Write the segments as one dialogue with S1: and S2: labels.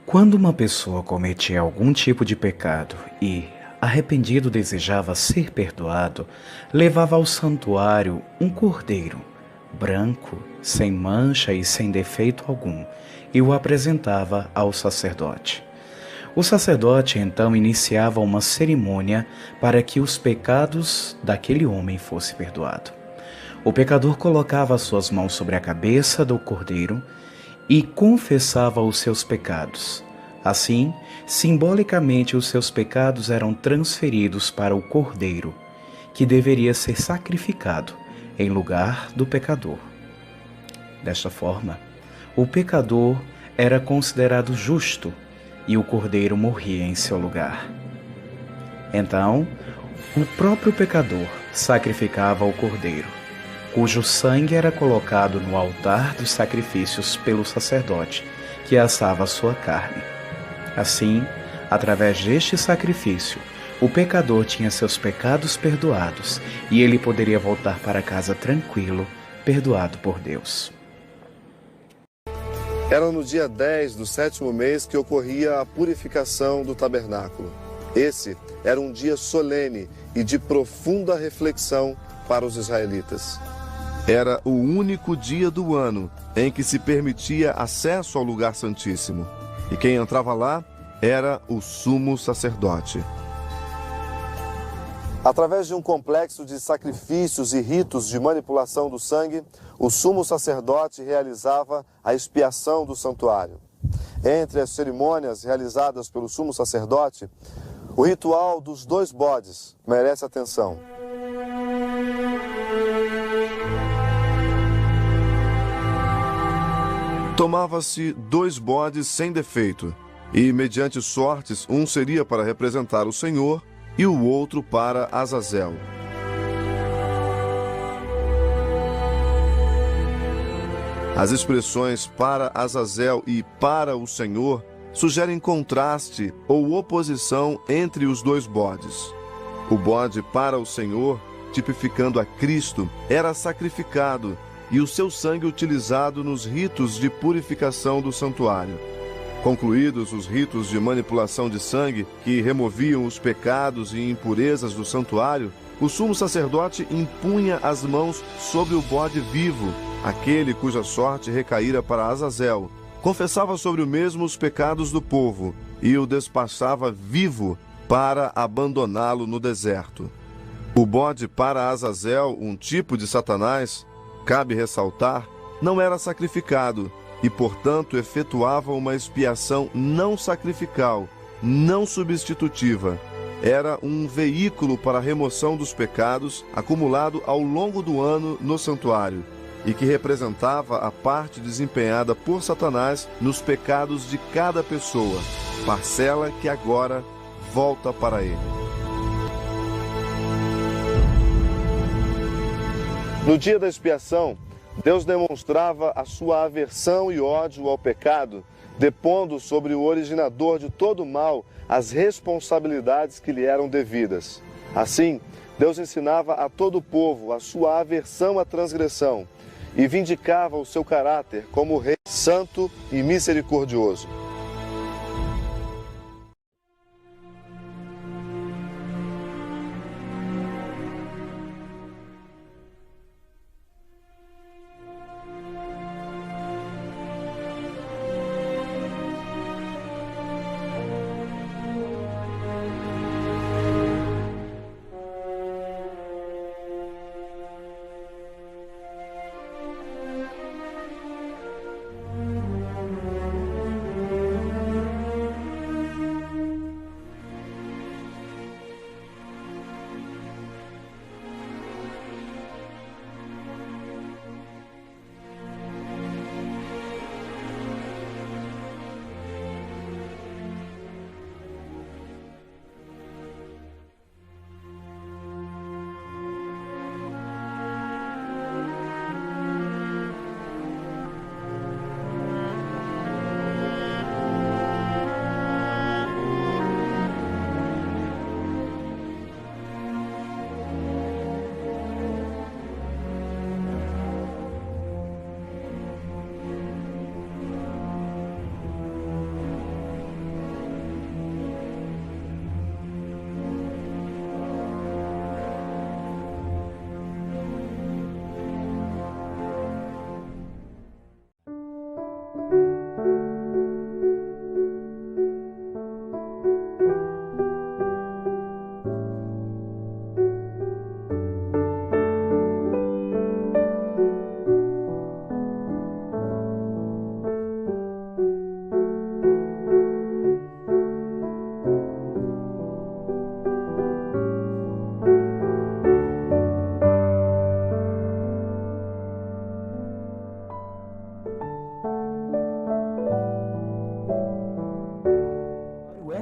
S1: Quando uma pessoa cometia algum tipo de pecado e, arrependido, desejava ser perdoado, levava ao santuário um cordeiro, branco, sem mancha e sem defeito algum, e o apresentava ao sacerdote. O sacerdote então iniciava uma cerimônia para que os pecados daquele homem fossem perdoados. O pecador colocava as suas mãos sobre a cabeça do cordeiro e confessava os seus pecados. Assim, simbolicamente, os seus pecados eram transferidos para o cordeiro, que deveria ser sacrificado em lugar do pecador. Desta forma, o pecador era considerado justo e o cordeiro morria em seu lugar. Então, o próprio pecador sacrificava o cordeiro, cujo sangue era colocado no altar dos sacrifícios pelo sacerdote, que assava a sua carne. Assim, através deste sacrifício, o pecador tinha seus pecados perdoados e ele poderia voltar para casa tranquilo, perdoado por Deus.
S2: Era no dia 10 do 7º mês que ocorria a purificação do tabernáculo. Esse era um dia solene e de profunda reflexão para os israelitas. Era o único dia do ano em que se permitia acesso ao lugar santíssimo. E quem entrava lá era o sumo sacerdote. Através de um complexo de sacrifícios e ritos de manipulação do sangue, o sumo sacerdote realizava a expiação do santuário. Entre as cerimônias realizadas pelo sumo sacerdote, o ritual dos 2 bodes merece atenção. Tomava-se 2 bodes sem defeito, e mediante sortes, um seria para representar o Senhor e o outro para Azazel. As expressões para Azazel e para o Senhor sugerem contraste ou oposição entre os 2 bodes. O bode para o Senhor, tipificando a Cristo, era sacrificado e o seu sangue utilizado nos ritos de purificação do santuário. Concluídos os ritos de manipulação de sangue, que removiam os pecados e impurezas do santuário, o sumo sacerdote impunha as mãos sobre o bode vivo, aquele cuja sorte recaíra para Azazel, confessava sobre o mesmo os pecados do povo e o despachava vivo para abandoná-lo no deserto. O bode para Azazel, um tipo de Satanás, cabe ressaltar, não era sacrificado e, portanto, efetuava uma expiação não sacrificial, não substitutiva. Era um veículo para a remoção dos pecados acumulado ao longo do ano no santuário e que representava a parte desempenhada por Satanás nos pecados de cada pessoa, parcela que agora volta para ele. No dia da expiação, Deus demonstrava a sua aversão e ódio ao pecado, depondo sobre o originador de todo o mal as responsabilidades que lhe eram devidas. Assim, Deus ensinava a todo o povo a sua aversão à transgressão e vindicava o seu caráter como Rei santo e misericordioso.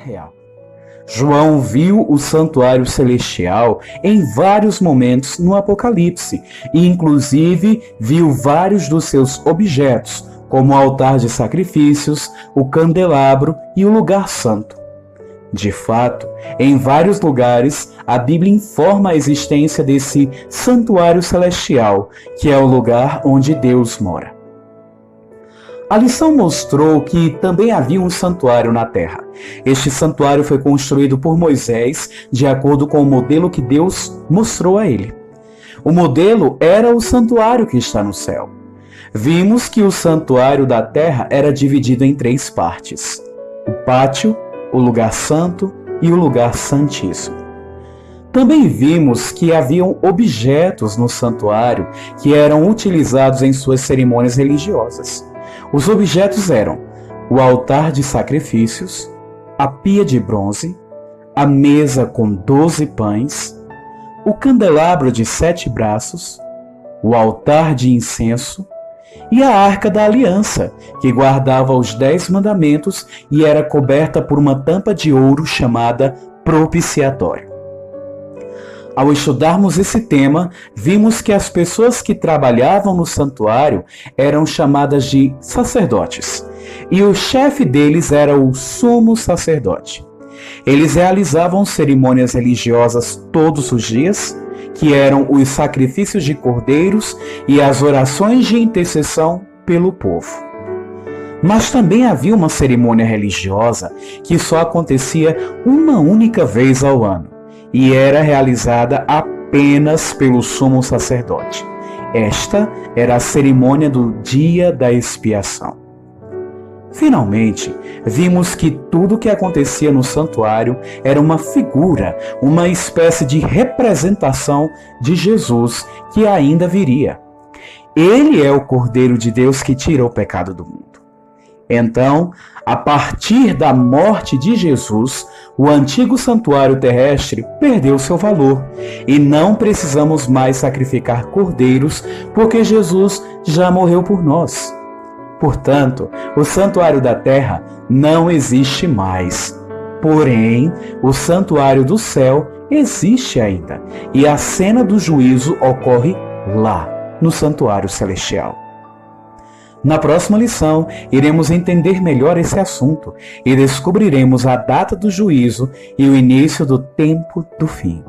S1: real. João viu o santuário celestial em vários momentos no Apocalipse e, inclusive, viu vários dos seus objetos, como o altar de sacrifícios, o candelabro e o lugar santo. De fato, em vários lugares, a Bíblia informa a existência desse santuário celestial, que é o lugar onde Deus mora. A lição mostrou que também havia um santuário na terra. Este santuário foi construído por Moisés de acordo com o modelo que Deus mostrou a ele. O modelo era o santuário que está no céu. Vimos que o santuário da terra era dividido em 3 partes: o pátio, o lugar santo e o lugar santíssimo. Também vimos que haviam objetos no santuário que eram utilizados em suas cerimônias religiosas. Os objetos eram o altar de sacrifícios, a pia de bronze, a mesa com 12 pães, o candelabro de 7 braços, o altar de incenso e a arca da aliança, que guardava os 10 mandamentos e era coberta por uma tampa de ouro chamada propiciatório. Ao estudarmos esse tema, vimos que as pessoas que trabalhavam no santuário eram chamadas de sacerdotes, e o chefe deles era o sumo sacerdote. Eles realizavam cerimônias religiosas todos os dias, que eram os sacrifícios de cordeiros e as orações de intercessão pelo povo. Mas também havia uma cerimônia religiosa que só acontecia uma única vez ao ano, e era realizada apenas pelo sumo sacerdote. Esta era a cerimônia do dia da expiação. Finalmente, vimos que tudo o que acontecia no santuário era uma figura, uma espécie de representação de Jesus que ainda viria. Ele é o Cordeiro de Deus que tira o pecado do mundo. Então, a partir da morte de Jesus, o antigo santuário terrestre perdeu seu valor e não precisamos mais sacrificar cordeiros porque Jesus já morreu por nós. Portanto, o santuário da terra não existe mais. Porém, o santuário do céu existe ainda e a cena do juízo ocorre lá, no santuário celestial. Na próxima lição, iremos entender melhor esse assunto e descobriremos a data do juízo e o início do tempo do fim.